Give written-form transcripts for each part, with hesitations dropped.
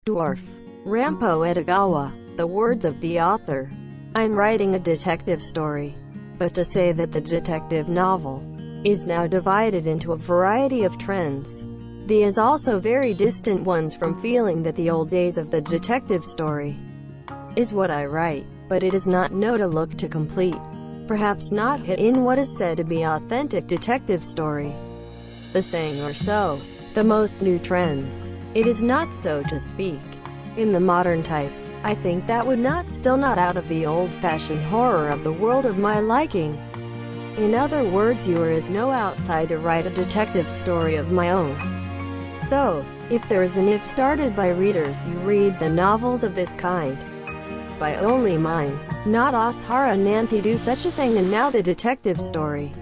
Dwarf. Rampo Edogawa. The words of the author. I'm writing a detective story. But to say that the detective novel is now divided into a variety of trends, the is also very distant ones from feeling that the old days of the detective story is what I write, but it is not no to look to complete, perhaps not hit in what is said to be authentic detective story. The saying or so, the most new trends. It is not so to speak. In the modern type, I think that would not still not out of the old-fashioned horror of the world of my liking. In other words, there is no outside to write a detective story of my own. So, if there is an if started by readers who read the novels of this kind, by only mine, not Ashara Nanti do such a thing and now the detective story,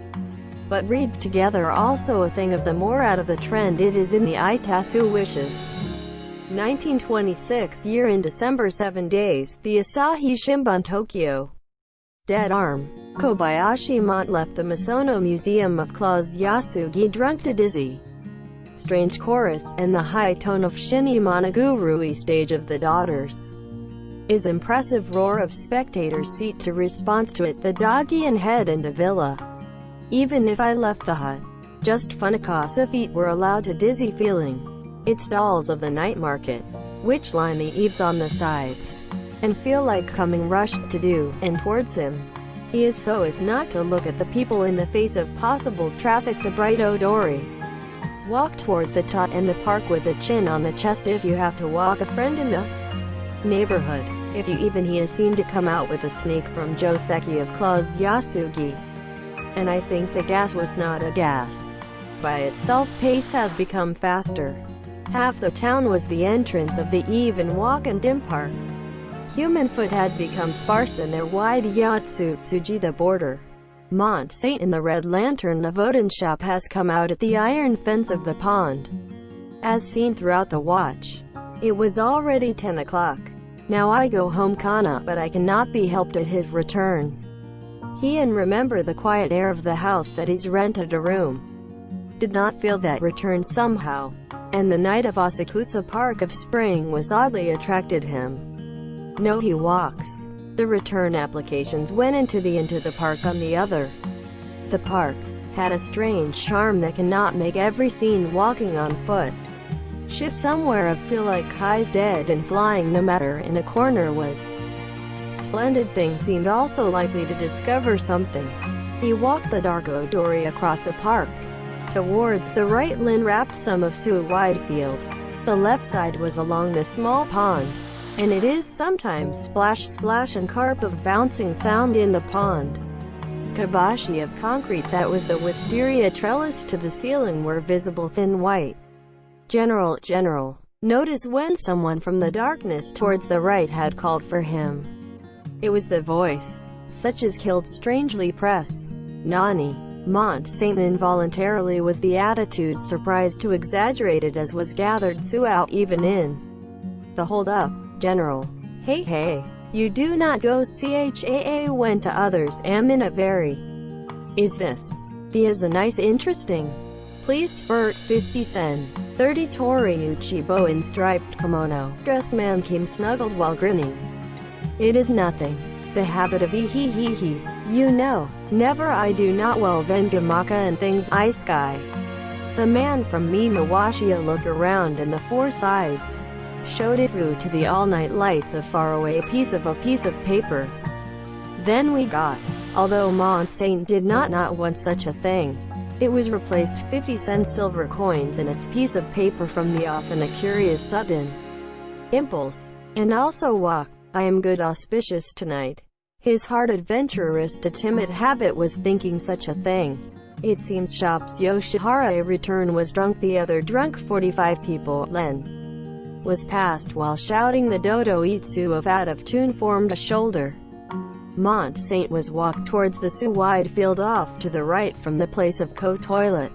but read together also a thing of the more out of the trend it is in the Itasu wishes. 1926 year in December 7 days, the Asahi Shimbun Tokyo. Dead arm. Kobayashi Mont left the Misono Museum of Claus Yasugi drunk to dizzy. Strange chorus, and the high tone of Shinny Monogurui stage of the daughters. Is impressive roar of spectators seat to response to it, the doggy and head and a villa. Even if I left the hut, just Funakasa feet were allowed to dizzy feeling. It stalls of the night market, which line the eaves on the sides, and feel like coming rushed to do, and towards him. He is so as not to look at the people in the face of possible traffic. The bright Odori. Walk toward the tot and the park with a chin on the chest if you have to walk a friend in the neighborhood. If you even he is seen to come out with a snake from Joseki of Claus Yasugi. And I think the gas was not a gas. By itself pace has become faster. Half the town was the entrance of the even walk and dim park. Human foot had become sparse in their wide Yatsutsuji the border. Mont Saint in the Red Lantern of Odin shop has come out at the iron fence of the pond. As seen throughout the watch, it was already 10 o'clock. Now I go home Kana, but I cannot be helped at his return. He and remember the quiet air of the house that he's rented a room. Did not feel that return somehow. And the night of Asakusa Park of Spring was oddly attracted him. No, he walks. The return applications went into the park on the other. The park had a strange charm that cannot make every scene walking on foot. Ship somewhere of feel like Kai's dead and flying no matter in a corner was. Splendid thing seemed also likely to discover something. He walked the dark Odori across the park. Towards the right Lin wrapped some of Sue wide field. The left side was along the small pond. And it is sometimes splash splash and carp of bouncing sound in the pond. Kabashi of concrete that was the wisteria trellis to the ceiling were visible thin white. General. Notice when someone from the darkness towards the right had called for him. It was the voice, such as killed strangely press. Nani. Mont Saint involuntarily was the attitude surprised to exaggerated as was gathered throughout even in the hold up. General. Hey, you do not go CHAA went to others am in a very. Is this? The is a nice interesting. Please spurt 50 sen. 30 Tori Uchibo in striped kimono. Dressed man came snuggled while grinning. It is nothing. The habit of he. You know, never I do not well then Gamaka and things I sky. The man from Mimawashia looked around and the four sides. Showed it through to the all-night lights of faraway a piece of paper. Then we got, although Mont Saint did not want such a thing, it was replaced 50-cent silver coins in its piece of paper from the off in a curious sudden impulse. And also walk, I am good auspicious tonight. His heart adventurous to timid habit was thinking such a thing. It seems shops Yoshihara return was drunk the other drunk 45 people, Len was passed while shouting the dodo itsu of out of tune formed a shoulder. Mont Saint was walked towards the Su wide field off to the right from the place of co-toilet.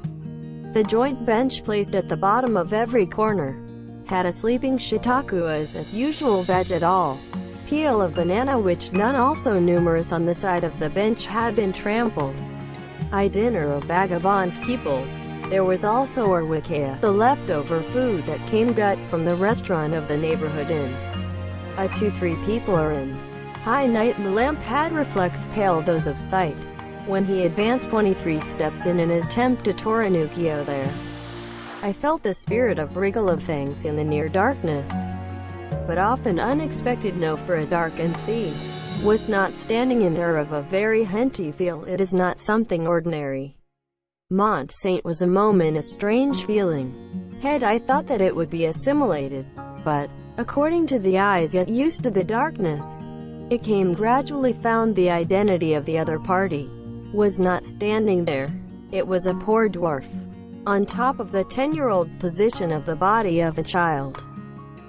The joint bench placed at the bottom of every corner had a sleeping shitaku as usual vegetal peel of banana which none also numerous on the side of the bench had been trampled. I dinner of vagabonds people. There was also arwikaya, the leftover food that came gut from the restaurant of the neighborhood inn. 2-3 people are in. High night the lamp had reflects pale those of sight. When he advanced 23 steps in an attempt to Toranukio there, I felt the spirit of wriggle of things in the near darkness. But often unexpected no for a dark and sea. Was not standing in there of a very henty feel, it is not something ordinary. Mont Saint was a moment a strange feeling. Had I thought that it would be assimilated, but, according to the eyes yet used to the darkness, it came gradually found the identity of the other party. Was not standing there. It was a poor dwarf. On top of the 10-year-old position of the body of a child.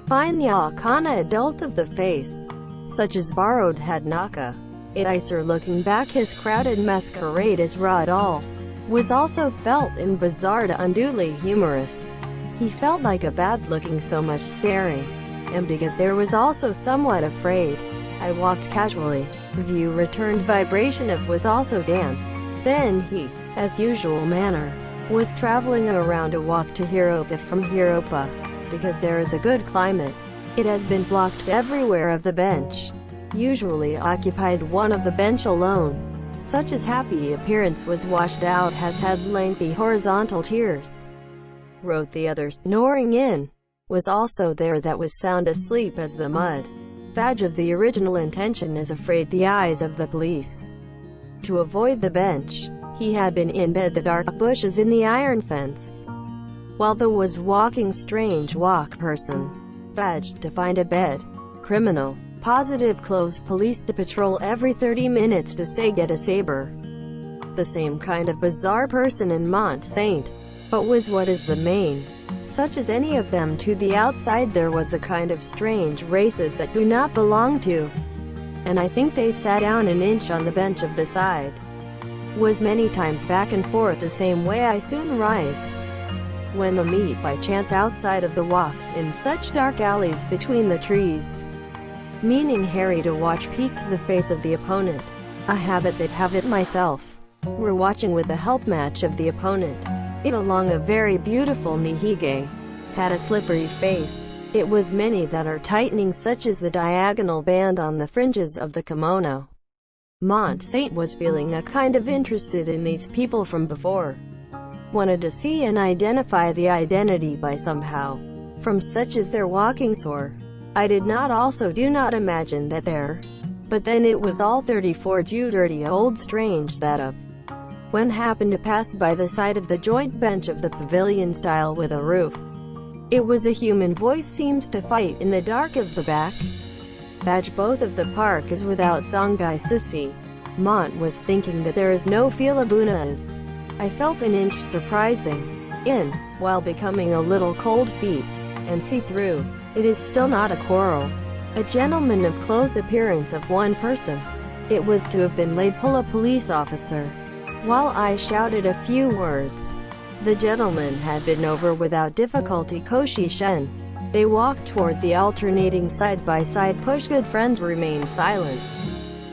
Find the Akana adult of the face, such as borrowed had Naka. It Icer looking back his crowded masquerade as raw doll, was also felt in bizarre to unduly humorous. He felt like a bad looking so much staring, and because there was also somewhat afraid, I walked casually. View returned vibration of was also Dan. Then he, as usual manner, was traveling around a walk to Hiropa from Hiropa, because there is a good climate. It has been blocked everywhere of the bench. Usually occupied one of the bench alone. Such as happy appearance was washed out has had lengthy horizontal tears. Wrote the other snoring in. Was also there that was sound asleep as the mud. Fadge of the original intention is afraid the eyes of the police. To avoid the bench, he had been in bed the dark bushes in the iron fence. While the was walking strange walk person. Fadge to find a bed. Criminal. Positive clothes police to patrol every 30 minutes to say get a saber. The same kind of bizarre person in Mont Saint. But was what is the main. Such as any of them to the outside there was a kind of strange races that do not belong to. And I think they sat down an inch on the bench of the side. Was many times back and forth the same way I soon rise. When I meet by chance outside of the walks in such dark alleys between the trees. Meaning Harry to watch peek to the face of the opponent. A habit that have it myself. We're watching with the help match of the opponent. It along a very beautiful Nihige. Had a slippery face. It was many that are tightening such as the diagonal band on the fringes of the kimono. Mont Saint was feeling a kind of interested in these people from before. Wanted to see and identify the identity by somehow. From such as their walking sore. I did not also do not imagine that there. But then it was all 34 Jew dirty old strange that of. When happened to pass by the side of the joint bench of the pavilion style with a roof. It was a human voice seems to fight in the dark of the back. Badge both of the park is without Songhai Sissy. Mont was thinking that there is no Philabunas. I felt an inch surprising. While becoming a little cold feet. And see through. It is still not a quarrel. A gentleman of close appearance of one person. It was to have been laid pull a police officer. While I shouted a few words, the gentleman had been over without difficulty Koshi Shen. They walked toward the alternating side-by-side push good friends remained silent.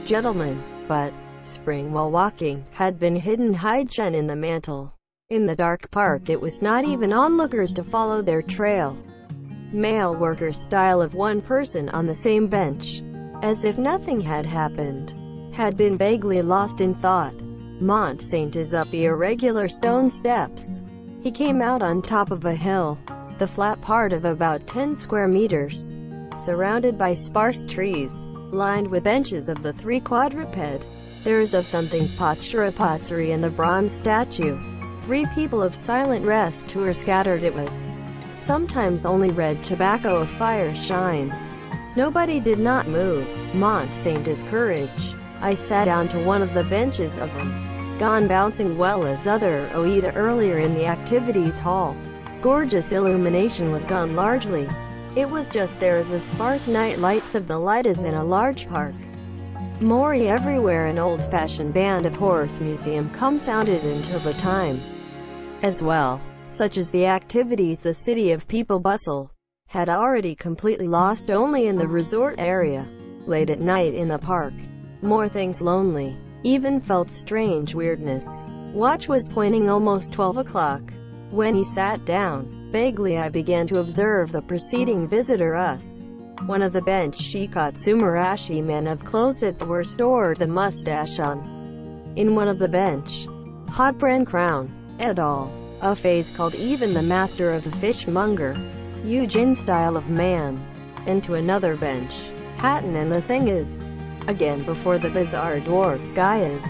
Gentleman, but, spring while walking, had been hidden hide Shen in the mantle. In the dark park it was not even onlookers to follow their trail. Male worker style of one person on the same bench. As if nothing had happened. Had been vaguely lost in thought. Mont Saint is up the irregular stone steps. He came out on top of a hill, the flat part of about 10 square meters, surrounded by sparse trees, lined with benches of the 3 quadruped. There is of something patsuri in the bronze statue. 3 people of silent rest who are scattered it was. Sometimes only red tobacco of fire shines. Nobody did not move. Mont Saint is courage. I sat down to one of the benches of them. Gone bouncing well as other Oida earlier in the activities hall. Gorgeous illumination was gone largely. It was just there as a sparse night lights of the light as in a large park. Mori everywhere an old-fashioned band of horse museum come sounded until the time. As well, such as the activities the city of people bustle, had already completely lost only in the resort area. Late at night in the park. More things lonely. Even felt strange weirdness. Watch was pointing almost 12 o'clock. When he sat down, vaguely I began to observe the preceding visitor us. One of the bench Shikatsumarashi men of clothes that were stored the mustache on. In one of the bench, hot brand crown, et al. A face called even the master of the fishmonger, Eugene style of man. And to another bench, Hatton, and the thing is, again before the bizarre dwarf guy is,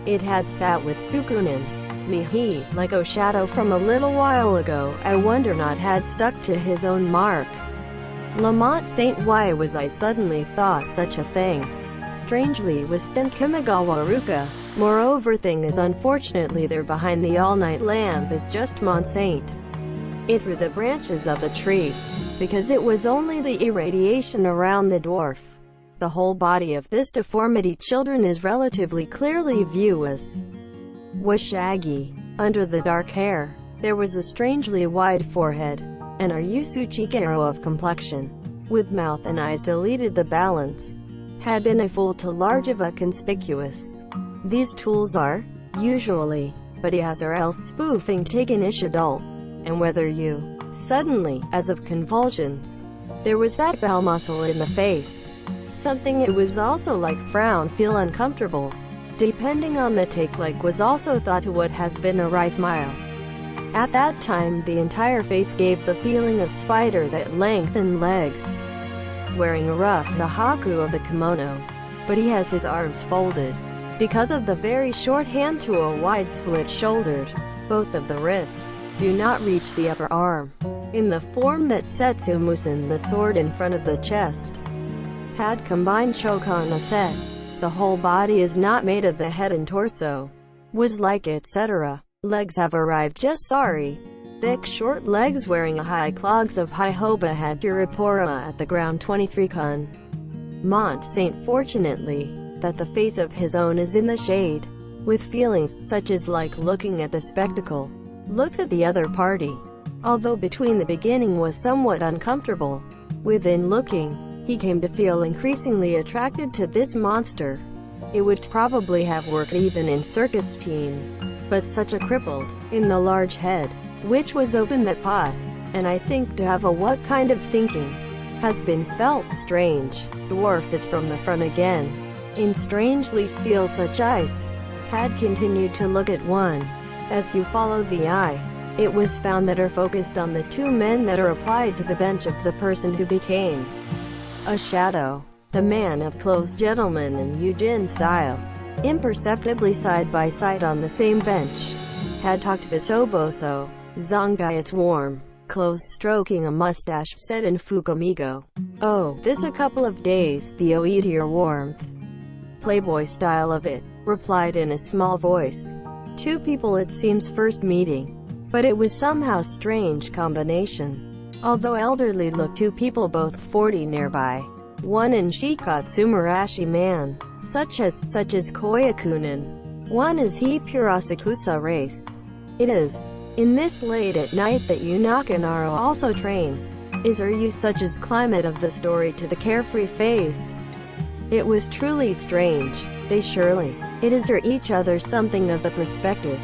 it had sat with Sukunin. Me he, like a shadow from a little while ago, I wonder not had stuck to his own mark. Lamont Saint, why was I suddenly thought such a thing? Strangely was then Kimigawa Ruka. Moreover, thing is, unfortunately there behind the all-night lamp is just Mont Saint. It through the branches of the tree, because it was only the irradiation around the dwarf. The whole body of this deformity children is relatively clearly viewless. Was shaggy. Under the dark hair, there was a strangely wide forehead, and a Yusuchikero of complexion, with mouth and eyes deleted the balance, had been a full to large of a conspicuous. These tools are, usually, but he has or else spoofing taken ish adult, and whether you, suddenly, as of convulsions, there was that bow muscle in the face, something it was also like frown feel uncomfortable, depending on the take like was also thought to what has been a wry smile. At that time the entire face gave the feeling of spider that lengthened legs, wearing a rough dahaku of the kimono, but he has his arms folded, because of the very short hand to a wide split-shouldered, both of the wrist, do not reach the upper arm, in the form that Setsumusen, the sword in front of the chest, had combined chokan a set. The whole body is not made of the head and torso, was like etc. Legs have arrived just sorry. Thick short legs wearing a high clogs of high hoba had Puripora at the ground 23 kun. Mont Saint, fortunately, that the face of his own is in the shade, with feelings such as like looking at the spectacle, looked at the other party. Although between the beginning was somewhat uncomfortable, within looking, he came to feel increasingly attracted to this monster. It would probably have worked even in circus team, but such a crippled, in the large head, which was open that pot, and I think to have a what kind of thinking, has been felt strange. Dwarf is from the front again, in strangely still such eyes, had continued to look at one. As you followed the eye, it was found that are focused on the two men that are applied to the bench of the person who became a shadow. The man of clothes gentleman in Eugene style, imperceptibly side by side on the same bench, had talked bisoboso, Zongai's warm, clothes stroking a mustache said in Fukamigo. Oh, this a couple of days, the oetier warmth. Playboy style of it, replied in a small voice. Two people it seems first meeting, but it was somehow strange combination. Although elderly look two people both 40 nearby. One in Shikatsumarashi man, such as Koyakunin. One is he Purasakusa race. It is, in this late at night that you Nakanaro also train. Is are you such as climate of the story to the carefree face? It was truly strange. They surely, it is or each other something of the prospectus.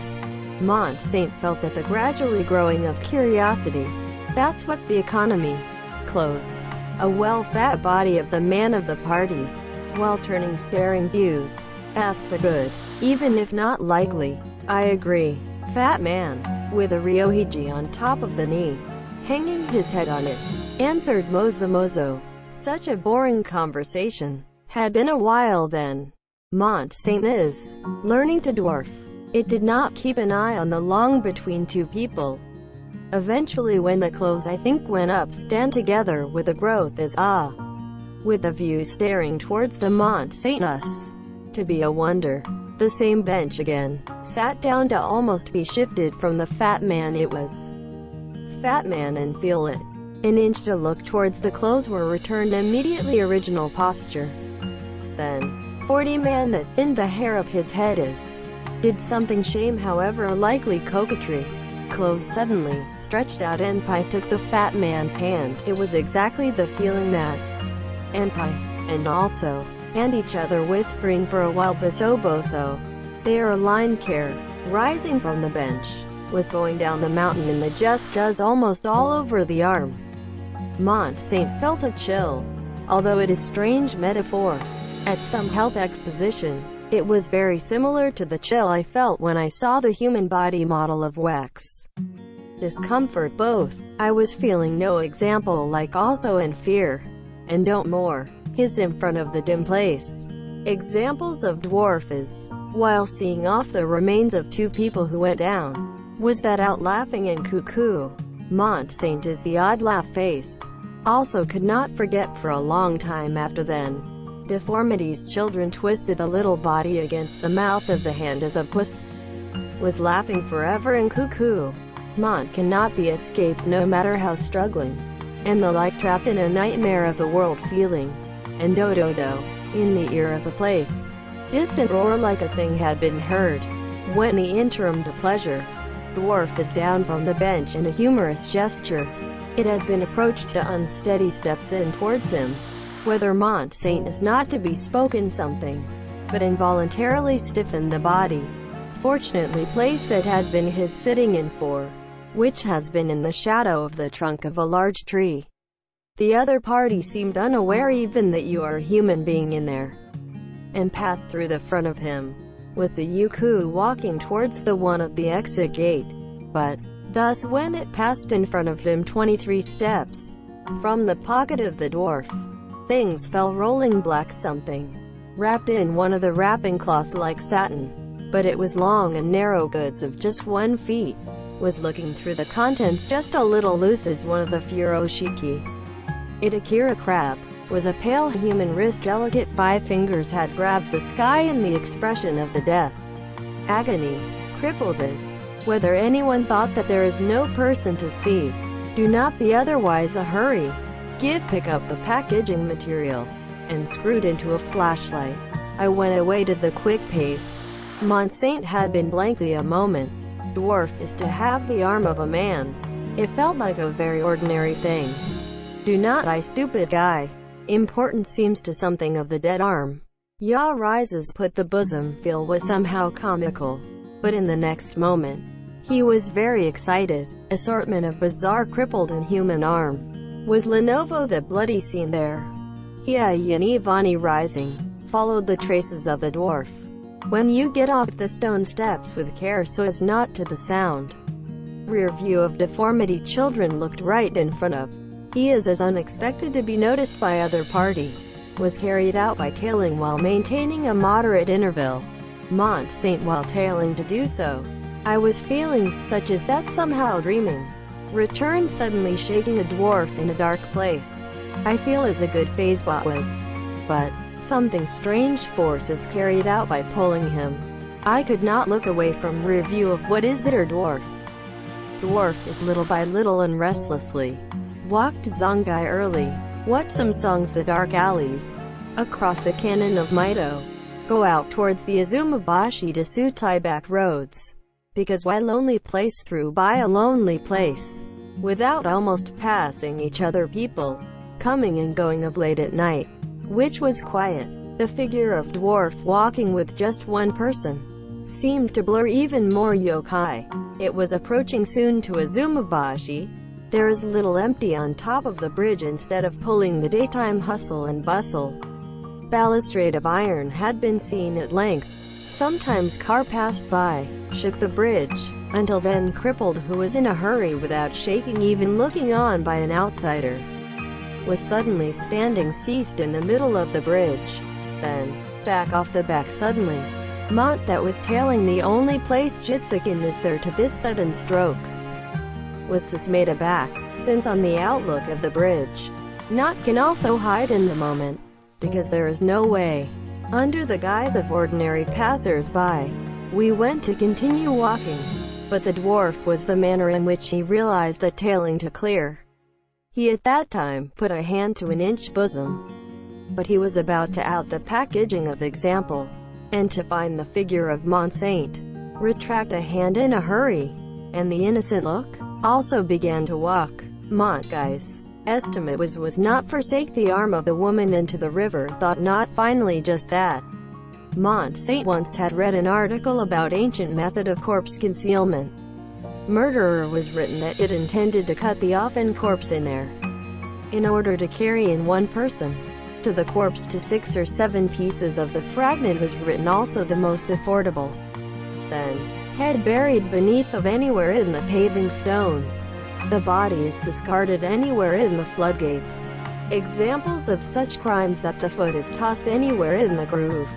Mont Saint felt that the gradually growing of curiosity. That's what the economy, clothes, a well-fat body of the man of the party, while turning staring views, asked the good, even if not likely. I agree. Fat man, with a ryohiji on top of the knee, hanging his head on it, answered Mozo. Such a boring conversation. Had been a while then. Mont Saint is learning to dwarf. It did not keep an eye on the long between two people. Eventually when the clothes I think went up stand together with a growth as with the view staring towards the Mont Saint us. To be a wonder. The same bench again. Sat down to almost be shifted from the fat man it was. Fat man and feel it. An inch to look towards the clothes were returned immediately original posture. Then, 40 man that thinned the hair of his head is. Did something shame however likely coquetry. Clothes suddenly, stretched out Enpai took the fat man's hand. It was exactly the feeling that Enpai, and also, and each other whispering for a while bisoboso. They are aligned care, rising from the bench. was going down the mountain and the just does almost all over the arm. Mont Saint felt a chill. Although it is strange metaphor, at some health exposition, it was very similar to the chill I felt when I saw the human body model of wax. Discomfort both. I was feeling no example like also in fear. And don't more. His in front of the dim place. Examples of Dwarf is, while seeing off the remains of two people who went down, was that out laughing in cuckoo. Mont Saint is the odd laugh face. Also could not forget for a long time after then. Deformity's children twisted a little body against the mouth of the hand as a puss was laughing forever in cuckoo. Mont cannot be escaped no matter how struggling. And the like trapped in a nightmare of the world feeling. And do-do-do, in the ear of the place. Distant roar like a thing had been heard. When the interim to pleasure. Dwarf is down from the bench in a humorous gesture. It has been approached to unsteady steps in towards him. Whether Mont Saint is not to be spoken something, but involuntarily stiffened the body. Fortunately place that had been his sitting in for, which has been in the shadow of the trunk of a large tree. The other party seemed unaware even that you are a human being in there, and passed through the front of him. Was the Yuku walking towards the one of the exit gate, but, thus when it passed in front of him 23 steps, from the pocket of the dwarf, things fell rolling black something, wrapped in one of the wrapping cloth like satin, but it was long and narrow goods of just 1 feet, was looking through the contents just a little loose as one of the furoshiki. Itakira crab, was a pale human wrist delicate 5 fingers had grabbed the sky in the expression of the death. Agony, crippled as, whether anyone thought that there is no person to see, do not be otherwise a hurry. Pick up the packaging material, and screwed into a flashlight. I went away to the quick pace. Mont Saint had been blankly a moment. Dwarf is to have the arm of a man. It felt like a very ordinary things. Do not I stupid guy. Important seems to something of the dead arm. Ya rises put the bosom feel was somehow comical. But in the next moment, he was very excited. Assortment of bizarre crippled and human arm. Was Lenovo the bloody scene there? Vani rising, followed the traces of the dwarf. When you get off the stone steps with care so as not to the sound. Rear view of deformity children looked right in front of. He is as unexpected to be noticed by other party. Was carried out by tailing while maintaining a moderate interval. Mont Saint while tailing to do so. I was feeling such as that somehow dreaming. Returned suddenly shaking a dwarf in a dark place. I feel as a good phase bot was. But, something strange force is carried out by pulling him. I could not look away from rear view of what is it or dwarf. Dwarf is little by little and restlessly. Walked Zongai early. What some songs the dark alleys. Across the canon of Mito. Go out towards the Azumabashi to Sutai back roads. Because why lonely place through by a lonely place. Without almost passing each other people. Coming and going of late at night. Which was quiet. The figure of dwarf walking with just one person. Seemed to blur even more yokai. It was approaching soon to Azumabashi. There is little empty on top of the bridge instead of pulling the daytime hustle and bustle. Balustrade of iron had been seen at length. Sometimes car passed by, shook the bridge, until then crippled who was in a hurry without shaking even looking on by an outsider. Was suddenly standing ceased in the middle of the bridge. Then, back off the back suddenly. Mont that was tailing the only place Jitsukin is there to this sudden strokes. Was dismayed aback, since on the outlook of the bridge. Not can also hide in the moment, because there is no way. Under the guise of ordinary passers-by, we went to continue walking. But the dwarf was the manner in which he realized that tailing to clear. He at that time put a hand to an inch bosom. But he was about to out the packaging of example, and to find the figure of Mont Saint. Retract a hand in a hurry, and the innocent look also began to walk. Mont guy's estimate was not forsake the arm of the woman into the river, thought not finally just that. Mont Saint once had read an article about ancient method of corpse concealment. murderer was written that it intended to cut the often corpse in there, in order to carry in one person to the corpse to 6 or 7 pieces of the fragment was written also the most affordable. Then, head buried beneath of anywhere in the paving stones. The body is discarded anywhere in the floodgates. Examples of such crimes that the foot is tossed anywhere in the groove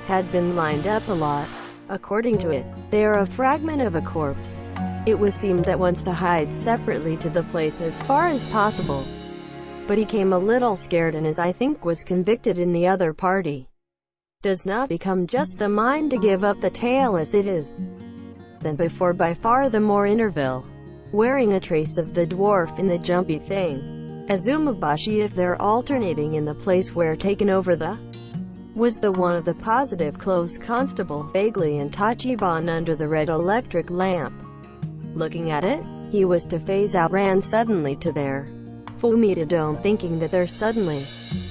had been lined up a lot. According to it, they are a fragment of a corpse. It was seemed that wants to hide separately to the place as far as possible. But he came a little scared and as I think was convicted in the other party. Does not become just the mind to give up the tail as it is. Than before by far the more interval. Wearing a trace of the dwarf in the jumpy thing. Azumabashi if they're alternating in the place where taken over the was the one of the positive clothes constable, vaguely in Tachibana under the red electric lamp. Looking at it, he was to phase out ran suddenly to there. Fumita Dome thinking that they're suddenly,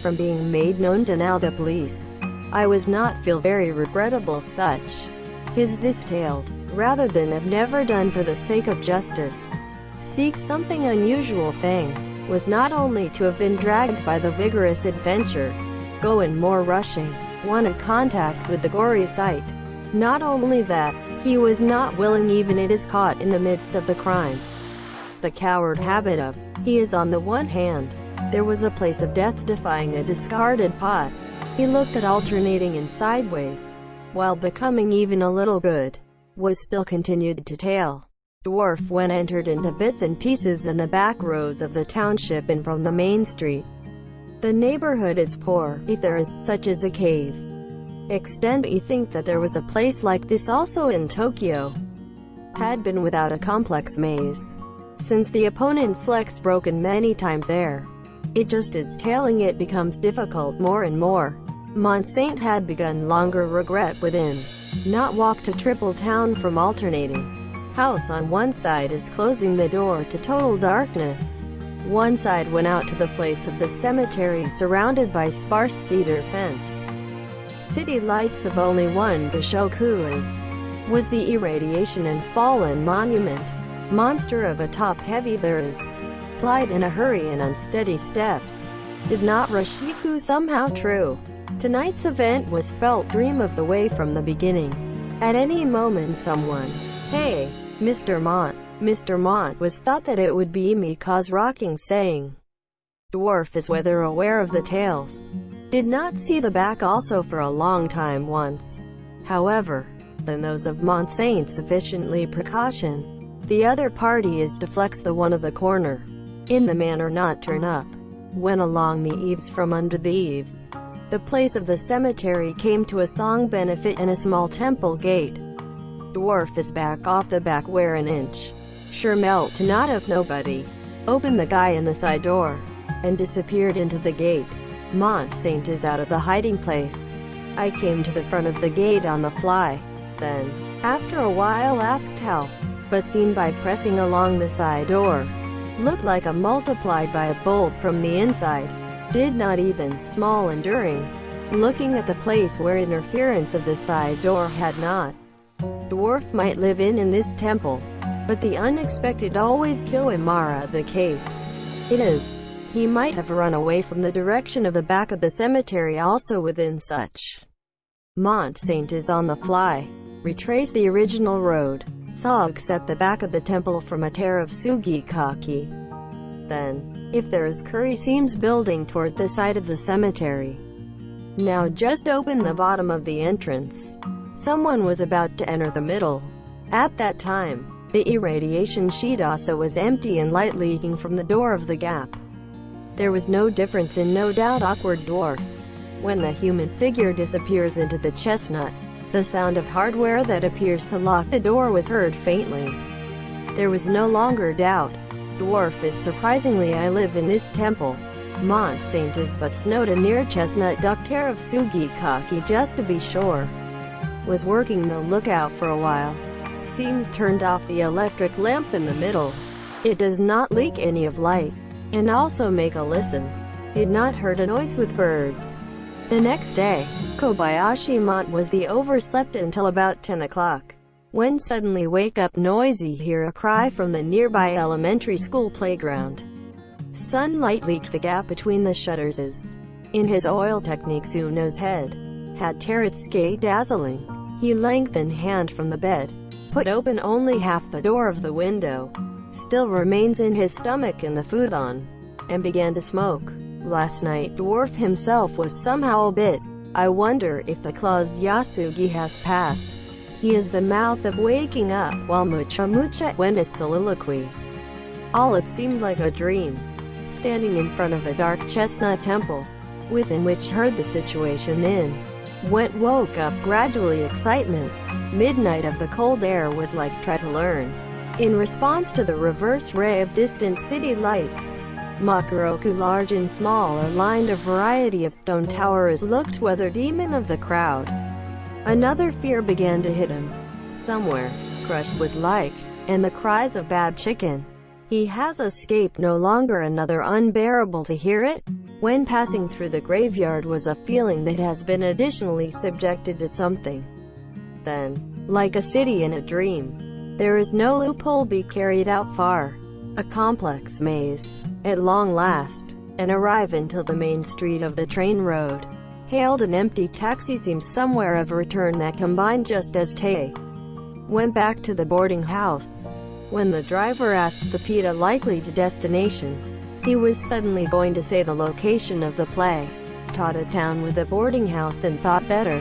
from being made known to now the police. I was not feel very regrettable such. His this tailed, rather than have never done for the sake of justice. Seek something unusual thing, was not only to have been dragged by the vigorous adventure, go in more rushing, wanted contact with the gory sight. Not only that, he was not willing even it is caught in the midst of the crime. The coward habit of, he is on the one hand, there was a place of death defying a discarded pot. He looked at alternating in sideways, while becoming even a little good, was still continued to tail. Dwarf when entered into bits and pieces in the back roads of the township and from the main street. The neighborhood is poor, if there is such as a cave. Extend you think that there was a place like this also in Tokyo. Had been without a complex maze. Since the opponent flex broken many times there, it just is tailing it becomes difficult more and more. Mont-Saint had begun longer regret within. Not walk to Triple Town from alternating. House on one side is closing the door to total darkness. One side went out to the place of the cemetery surrounded by sparse cedar fence. City lights of only one Gashoku was the irradiation and fallen monument. Monster of a top heavy there is. Plied in a hurry and unsteady steps. Did not Rashiku somehow true. Tonight's event was felt dream of the way from the beginning. At any moment someone, hey, Mr. Mont. Mr. Mont was thought that it would be me cause rocking saying. Dwarf is whether aware of the tales. Did not see the back also for a long time once. However, than those of Mont-Saint sufficiently precaution. The other party is to flex the one of the corner. In the manner not turn up. Went along the eaves from under the eaves. The place of the cemetery came to a song benefit and a small temple gate. Dwarf is back off the back where an inch. Sure melt to not of nobody. Opened the guy in the side door. And disappeared into the gate. Mont-Saint is out of the hiding place. I came to the front of the gate on the fly. Then, after a while asked how. But seen by pressing along the side door. Looked like a multiplied by a bolt from the inside. Did not even small enduring. Looking at the place where interference of the side door had not. Dwarf might live in this temple. But the unexpected always kill Imara the case. It is. He might have run away from the direction of the back of the cemetery also within such. Mont-Saint is on the fly. Retrace the original road. Saw except the back of the temple from a tear of Sugikaki. Then, if there is curry seems building toward the side of the cemetery. Now just open the bottom of the entrance. Someone was about to enter the middle. At that time, the irradiation sheet also was empty and light leaking from the door of the gap. There was no difference in no doubt awkward dwarf. When the human figure disappears into the chestnut, the sound of hardware that appears to lock the door was heard faintly. There was no longer doubt. Dwarf is surprisingly I live in this temple. Mont-Saint is but snowed a near chestnut ductare of Sugikaki just to be sure. Was working the lookout for a while. Seemed turned off the electric lamp in the middle. It does not leak any of light. And also make a listen. Did not heard a noise with birds. The next day, Kobayashi Mont was the overslept until about 10 o'clock. when suddenly wake up noisy, hear a cry from the nearby elementary school playground. Sunlight leaked the gap between the shutters. In his Oil Techniques Uno's head had Tarotsuke dazzling. He lengthened hand from the bed, put open only half the door of the window, still remains in his stomach and the futon, and began to smoke. Last night Dwarf himself was somehow a bit. I wonder if the clause Yasugi has passed. He is the mouth of waking up, while Mucha Mucha went his soliloquy. All it seemed like a dream. Standing in front of a dark chestnut temple, within which heard the situation in. Woke up gradually excitement. Midnight of the cold air was like try to learn. In response to the reverse ray of distant city lights, Makuroku large and small are lined a variety of stone towers looked weather demon of the crowd. Another fear began to hit him. Somewhere, crushed was like, and the cries of bad chicken. He has escaped no longer another unbearable to hear it. When passing through the graveyard was a feeling that has been additionally subjected to something. Then, like a city in a dream, there is no loophole be carried out far. A complex maze, at long last, and arrive until the main street of the train road. Hailed an empty taxi seems somewhere of a return that combined just as Tae went back to the boarding house. When the driver asked the PITA likely to destination, he was suddenly going to say the location of the play. Taught a town with a boarding house and thought better.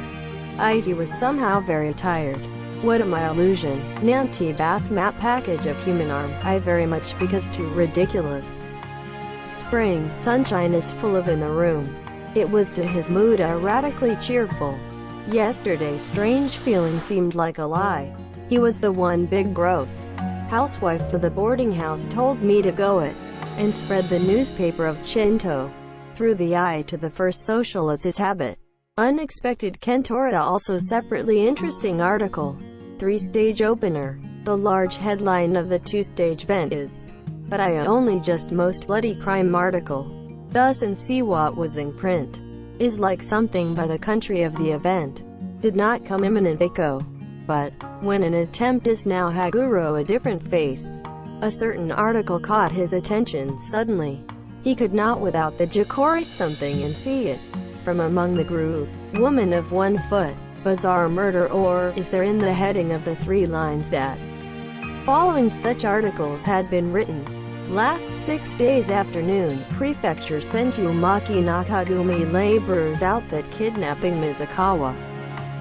He was somehow very tired. What am I illusion? Nanti bath map package of human arm. I very much because too ridiculous. Spring, sunshine is full of in the room. It was to his mood erratically cheerful. Yesterday's strange feeling seemed like a lie. He was the one big growth. Housewife for the boarding house told me to go it, and spread the newspaper of Chinto. Threw the eye to the first social as his habit. Unexpected Kentorita also separately interesting article. 3-stage opener. The large headline of the 2-stage event is, "But I only just most bloody crime article." Thus and see what was in print. Is like something by the country of the event. Did not come imminent echo. But, when an attempt is now Haguro a different face. A certain article caught his attention suddenly. He could not without the Jacori something and see it. From among the groove, woman of 1 foot, bizarre murder, or is there in the heading of the 3 lines that following such articles had been written. Last 6 days afternoon, Prefecture Senju Maki Nakagumi laborers out that kidnapping Mizukawa.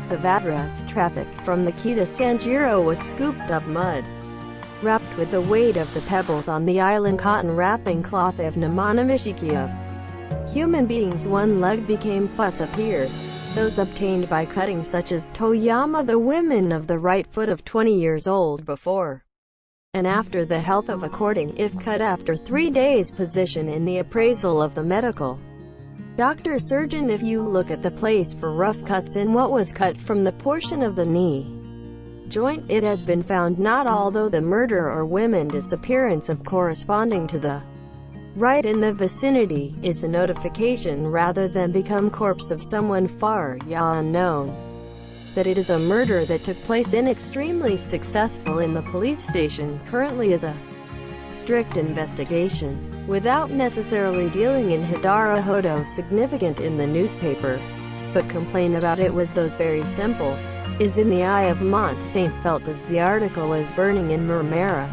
The Vadras traffic from the Kita Sanjiro was scooped up mud, wrapped with the weight of the pebbles on the island cotton wrapping cloth of Namanamishikia. Human beings 1 leg became fuss appeared. Those obtained by cutting such as Toyama the women of the right foot of 20 years old before and after the health of according if cut after 3 days position in the appraisal of the medical doctor surgeon. If you look at the place for rough cuts in what was cut from the portion of the knee joint, it has been found not although the murder or women disappearance of corresponding to the right in the vicinity is a notification rather than become corpse of someone far unknown. That it is a murder that took place in extremely successful in the police station currently is a strict investigation, without necessarily dealing in Hidara Hodo significant in the newspaper, but complain about it was those very simple, is in the eye of Mont Saint felt as the article is burning in Murmara.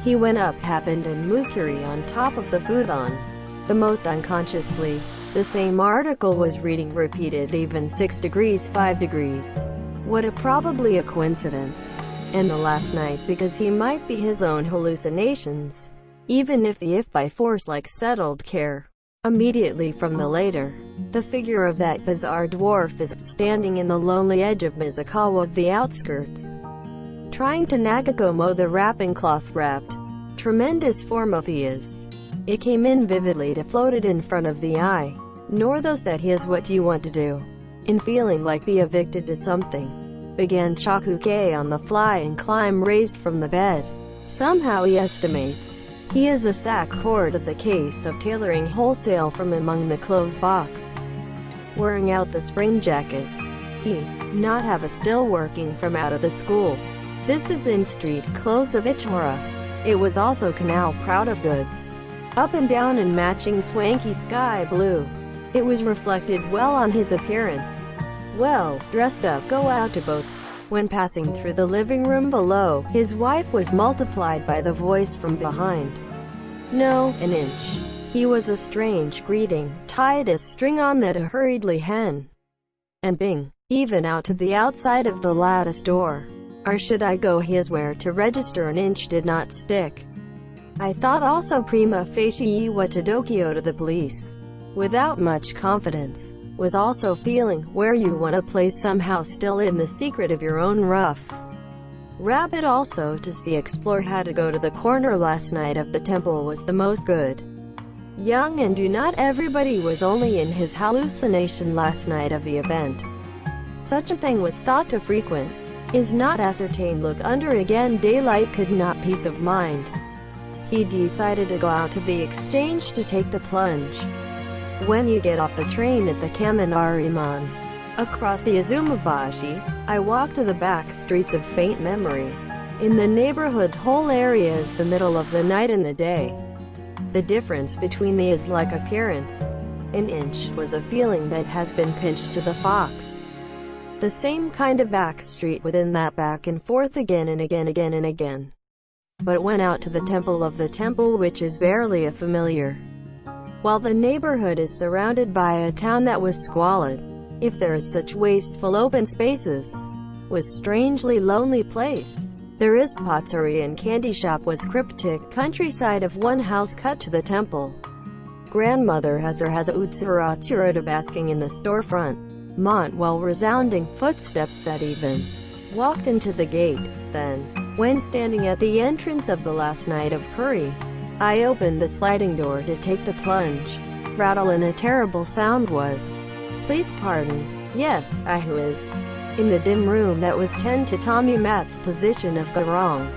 He went up happened and Mukuri on top of the futon. The most unconsciously, the same article was reading repeated even 6 degrees 5 degrees. What a probably a coincidence. And the last night because he might be his own hallucinations. Even if the if by force like settled care. Immediately from the later, the figure of that bizarre dwarf is standing in the lonely edge of Mizukawa of the outskirts. Trying to Nagakomo the wrapping cloth wrapped. Tremendous form of he is. It came in vividly to floated in front of the eye. Nor those that he is what you want to do. In feeling like be evicted to something. Began Chakuke on the fly and climb raised from the bed. Somehow he estimates. He is a sack hoard of the case of tailoring wholesale from among the clothes box. Wearing out the spring jacket. He not have a still working from out of the school. This is in street clothes of Ichora. It was also canal proud of goods. Up and down in matching swanky sky blue. It was reflected well on his appearance. Well, dressed up, go out to both. When passing through the living room below, his wife was multiplied by the voice from behind. No, an inch. He was a strange greeting, tied as string on that a hurriedly hen. And bing, even out to the outside of the lattice door. Or should I go his where to register an inch did not stick. I thought also prima facie what to Dokyo to the police. Without much confidence. Was also feeling where you want to place somehow still in the secret of your own rough. Rapid also to see explore how to go to the corner last night of the temple was the most good. Young and do not everybody was only in his hallucination last night of the event. Such a thing was thought to frequent. Is not ascertained look under again daylight could not peace of mind. He decided to go out to the exchange to take the plunge. When you get off the train at the Kaminari-man, across the Azumabashi, I walk to the back streets of faint memory. In the neighborhood whole area is the middle of the night and the day. The difference between me is like appearance. An inch was a feeling that has been pinched to the fox. The same kind of back street within that back and forth again and again and again. But went out to the temple of the temple which is barely a familiar. While the neighborhood is surrounded by a town that was squalid, if there is such wasteful open spaces, was strangely lonely place. There is pottery and candy shop was cryptic countryside of one house cut to the temple. Grandmother has a utsura basking in the storefront. Mont while resounding footsteps that even walked into the gate. Then, when standing at the entrance of the last night of curry, I opened the sliding door to take the plunge. Rattle and a terrible sound was. Please pardon. Yes, I who is. In the dim room that was 10 tatami mats position of Garong.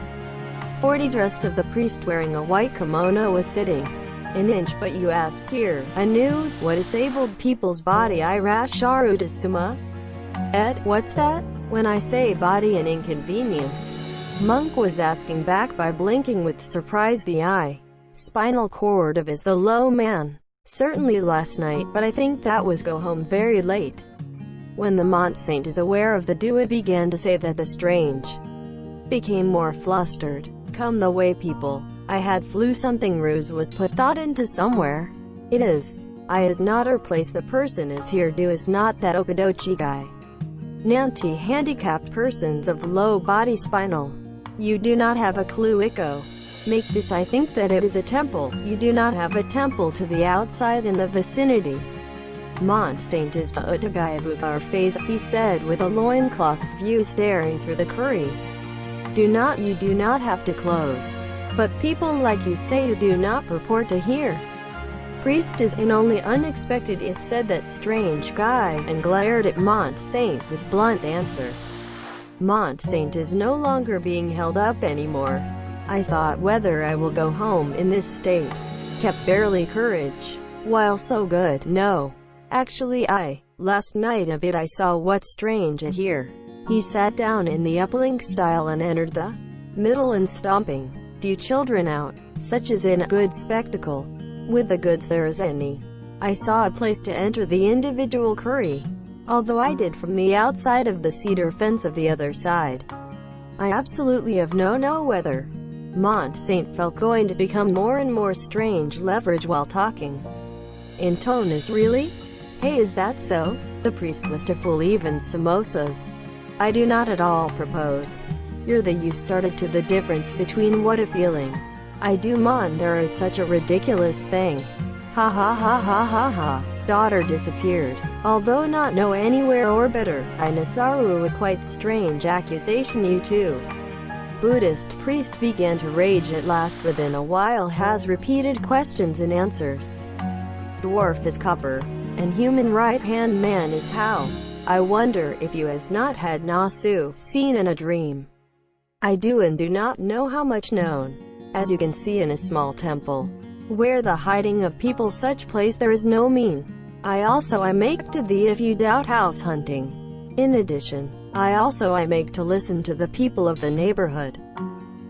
40 dressed of the priest wearing a white kimono was sitting. An inch but you ask here, I knew, what disabled people's body I rasharu to suma? What's that? When I say body and inconvenience. Monk was asking back by blinking with surprise the eye. Spinal cord of is the low man. Certainly last night, but I think that was go home very late. When the Mont Saint is aware of the do it began to say that the strange became more flustered. Come the way people. I had flu something ruse was put thought into somewhere. It is. I is not her place the person is here do is not that Okadochi guy. Nanti handicapped persons of low body spinal. You do not have a clue Iko. Make this I think that it is a temple. You do not have a temple to the outside in the vicinity. Mont Saint is to Edogawa our phase, he said with a loincloth view staring through the curry. You do not have to close. But people like you say you do not purport to hear. Priest is in only unexpected it said that strange guy, and glared at Mont Saint with blunt answer. Mont Saint is no longer being held up anymore. I thought whether I will go home in this state. Kept barely courage. While so good, no. Actually last night of it I saw what strange at here. He sat down in the uplink style and entered the middle and stomping. Do children out, such as in a good spectacle. With the goods there is any. I saw a place to enter the individual curry. Although I did from the outside of the cedar fence of the other side. I absolutely have no whether. Mont Saint felt going to become more and more strange leverage while talking. In tone is really? Hey, is that so? The priest must have fool even samosas. I do not at all propose. You're the you started to the difference between what a feeling. I do mon there is such a ridiculous thing. Ha ha ha ha ha ha. Daughter disappeared. Although not know anywhere or better, I Nasaru a quite strange accusation you too. Buddhist priest began to rage at last within a while has repeated questions and answers. Dwarf is copper, and human right-hand man is how. I wonder if you has not had Nasu, seen in a dream. I do and do not know how much known. As you can see in a small temple, where the hiding of people such place there is no mean. I make to thee if you doubt house hunting. In addition, I make to listen to the people of the neighborhood,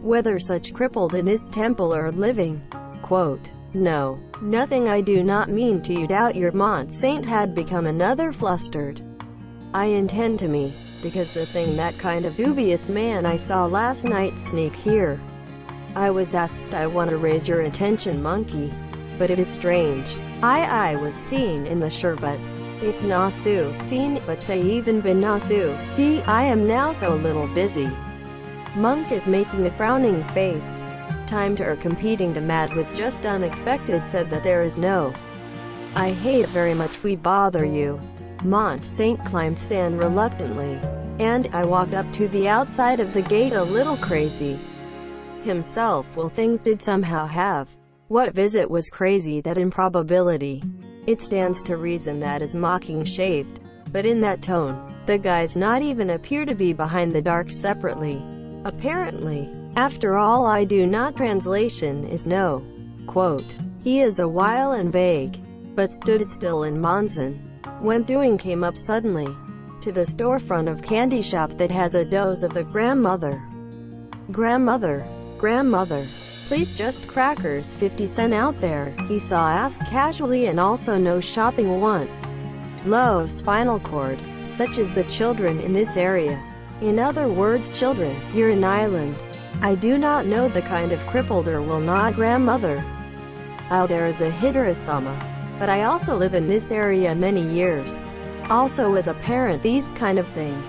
whether such crippled in this temple are living. Quote, no, nothing. I do not mean to doubt your Mont Saint had become another flustered. I intend to me, because the thing that kind of dubious man I saw last night sneak here. I was asked. I want to raise your attention, monkey. But it is strange. I was seen in the sherbet. If nasu, seen, but say even been nasu, see, I am now so little busy. Monk is making a frowning face. Time to competing to mad was just unexpected, said that there is no. I hate very much we bother you. Mont Saint climbed stand reluctantly, and I walked up to the outside of the gate a little crazy. Himself, well, things did somehow have. What visit was crazy? That improbability. It stands to reason that is mocking shaved, but in that tone, the guys not even appear to be behind the dark separately. Apparently. After all, I do not. Translation is no. Quote, he is a while and vague, but stood still in Monson. When doing came up suddenly, to the storefront of candy shop that has a dose of the grandmother. Grandmother, please just crackers 50 cents out there, he saw ask casually, and also no shopping want. Low spinal cord, such as the children in this area. In other words, children, here in Ireland. I do not know the kind of crippled or will not grandmother. Oh, there is a Hiderasama. But I also live in this area many years. Also as a parent these kind of things.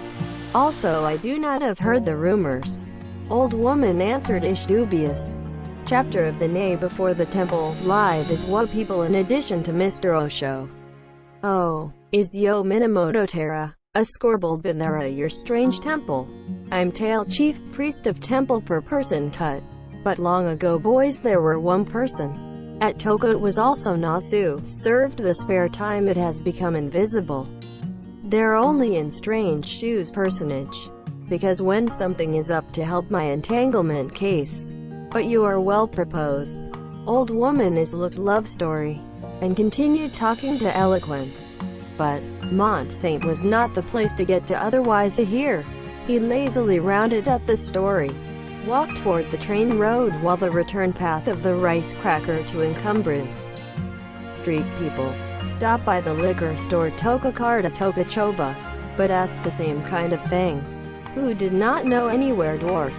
Also I do not have heard the rumors. Old woman answered ish dubious. Chapter of the Nay before the temple, live is what people in addition to Mr. Osho. Oh, is yo Minamoto Terra, a scorebold binera your strange temple. I'm tail chief priest of temple per person cut. But long ago boys there were one person. At Toko it was also nasu, served the spare time it has become invisible. They're only in strange shoes personage. Because when something is up to help my entanglement case. But you are well propose. Old woman is looked love story. And continued talking to eloquence. But, Mont Saint was not the place to get to otherwise here. He lazily rounded up the story. Walked toward the train road while the return path of the rice cracker to encumbrance. Street people stopped by the liquor store Tokakar to Tokachoba, but asked the same kind of thing. Who did not know anywhere Dwarf?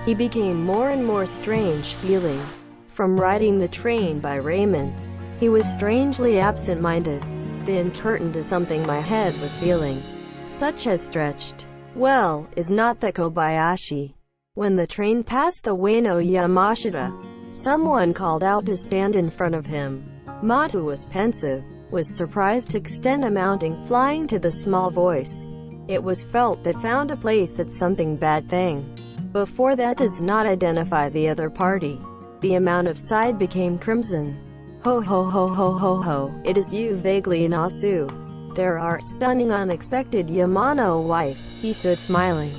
He became more and more strange feeling. From riding the train by Raymond, he was strangely absent-minded. Then turned to something my head was feeling. Such as stretched. Well, is not that Kobayashi? When the train passed the Ueno Yamashita, someone called out to stand in front of him. Matu was pensive, was surprised to extend a mounting, flying to the small voice. It was felt that found a place that something bad thing. Before that does not identify the other party. The amount of side became crimson. Ho ho ho ho ho ho, it is you vaguely nasu. There are stunning unexpected Yamano wife. He stood smiling.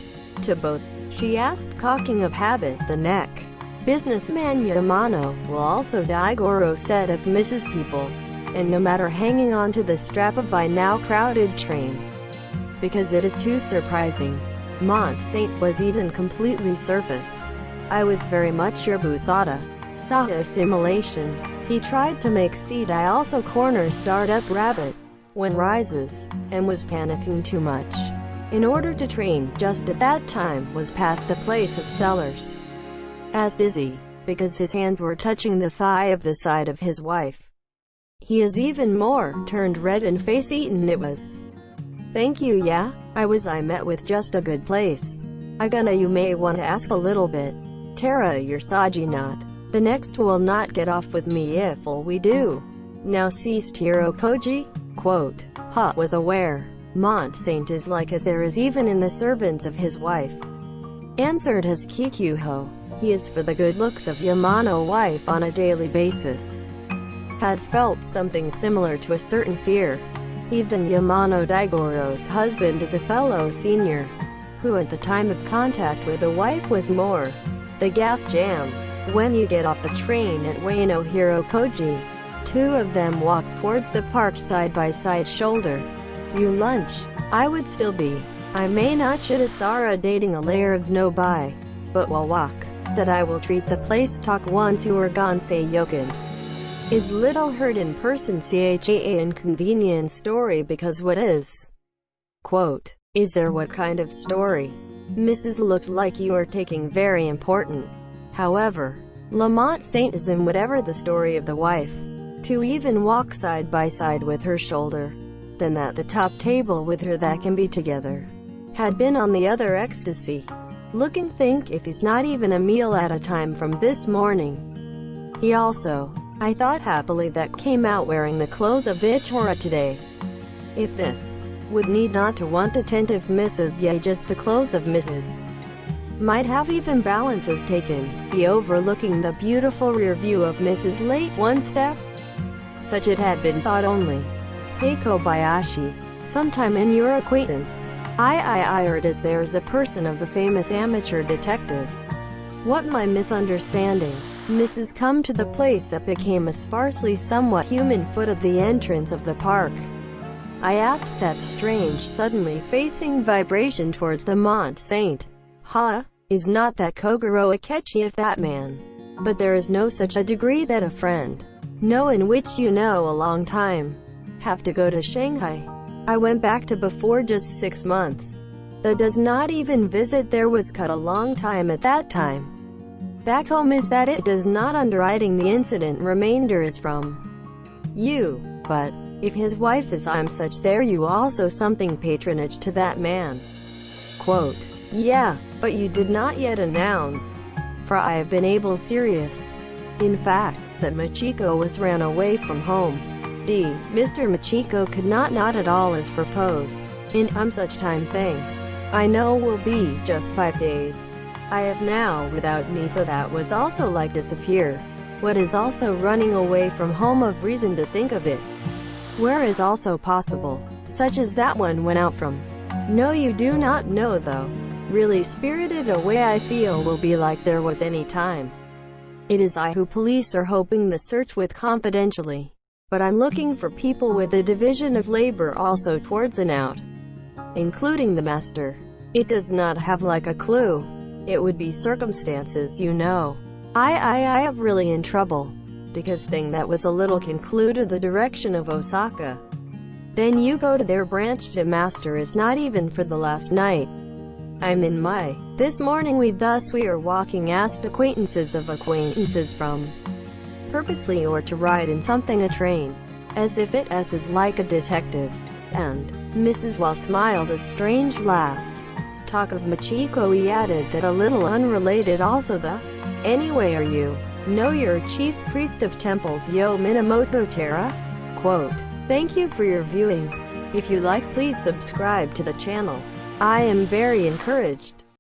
To both. She asked, cocking of habit the neck. Businessman Yamano will also Daigoro said of Mrs. People, and no matter hanging on to the strap of by now crowded train. Because it is too surprising. Mont Saint was even completely surface. I was very much your Busada. Saw assimilation. He tried to make seed. I also corner startup rabbit. When rises, and was panicking too much. In order to train, just at that time, was past the place of sellers. As dizzy, because his hands were touching the thigh of the side of his wife. He is even more, turned red and face eaten it was. Thank you yeah, I met with just a good place. You may want to ask a little bit. Tara your Saji not. The next will not get off with me if all we do. Now ceased Hiro Koji? Quote, was aware. Mont Saint is like as there is even in the servants of his wife. Answered his Kikuho. He is for the good looks of Yamano wife on a daily basis. Had felt something similar to a certain fear. Heathen Yamano Daigoro's husband is a fellow senior, who at the time of contact with the wife was more. The gas jam. When you get off the train at Ueno Hiro Koji, two of them walk towards the park side by side shoulder. You lunch. I would still be I may not should Asara dating a layer of no buy, but will walk. That I will treat the place talk once you are gone say Yokin. Is little heard in person CHA inconvenient story because what is? Quote. Is there what kind of story? Mrs. looked like you are taking very important. However, Lamont Saint is in whatever the story of the wife. To even walk side by side with her shoulder. Then at the top table with her that can be together. Had been on the other ecstasy. Looking think if he's not even a meal at a time from this morning. He also, I thought happily that came out wearing the clothes of Vichora today. If this would need not to want attentive Mrs. Yea just the clothes of Mrs. Might have even balances taken, be overlooking the beautiful rear view of Mrs. Late one step. Such it had been thought only. Hey Kobayashi, sometime in your acquaintance. I heard as there's a person of the famous amateur detective. What my misunderstanding? Mrs. come to the place that became a sparsely somewhat human foot of the entrance of the park. I asked that strange suddenly facing vibration towards the Mont Saint. Huh? Is not that Kogoro Akechi if that man? But there is no such a degree that a friend. No in which you know a long time. Have to go to Shanghai. I went back to before just 6 months. That does not even visit there was cut a long time at that time. Back home is that it does not underwriting the incident remainder is from you. But, if his wife is I'm such there you also something patronage to that man. Quote. Yeah, but you did not yet announce. For I have been able serious. In fact, that Machiko was ran away from home. Mr. Machiko could not at all as proposed. In such time thing. I know will be just 5 days. I have now without me so that was also like disappear. What is also running away from home of reason to think of it. Where is also possible. Such as that one went out from. No you do not know though. Really spirited away I feel will be like there was any time. It is I who police are hoping the search with confidentially. But I'm looking for people with the division of labor also towards and out. Including the master. It does not have like a clue. It would be circumstances you know. I have really in trouble. Because thing that was a little concluded the direction of Osaka. Then you go to their branch to master is not even for the last night. I'm in my. This morning we are walking asked acquaintances of acquaintances from. Purposely or to ride in something a train. As if it as is like a detective. And, Mrs. Well smiled a strange laugh. Talk of Machiko he added that a little unrelated also the. Anyway are you? Know your chief priest of temples Yo Minamoto Terra? Quote. Thank you for your viewing. If you like please subscribe to the channel. I am very encouraged.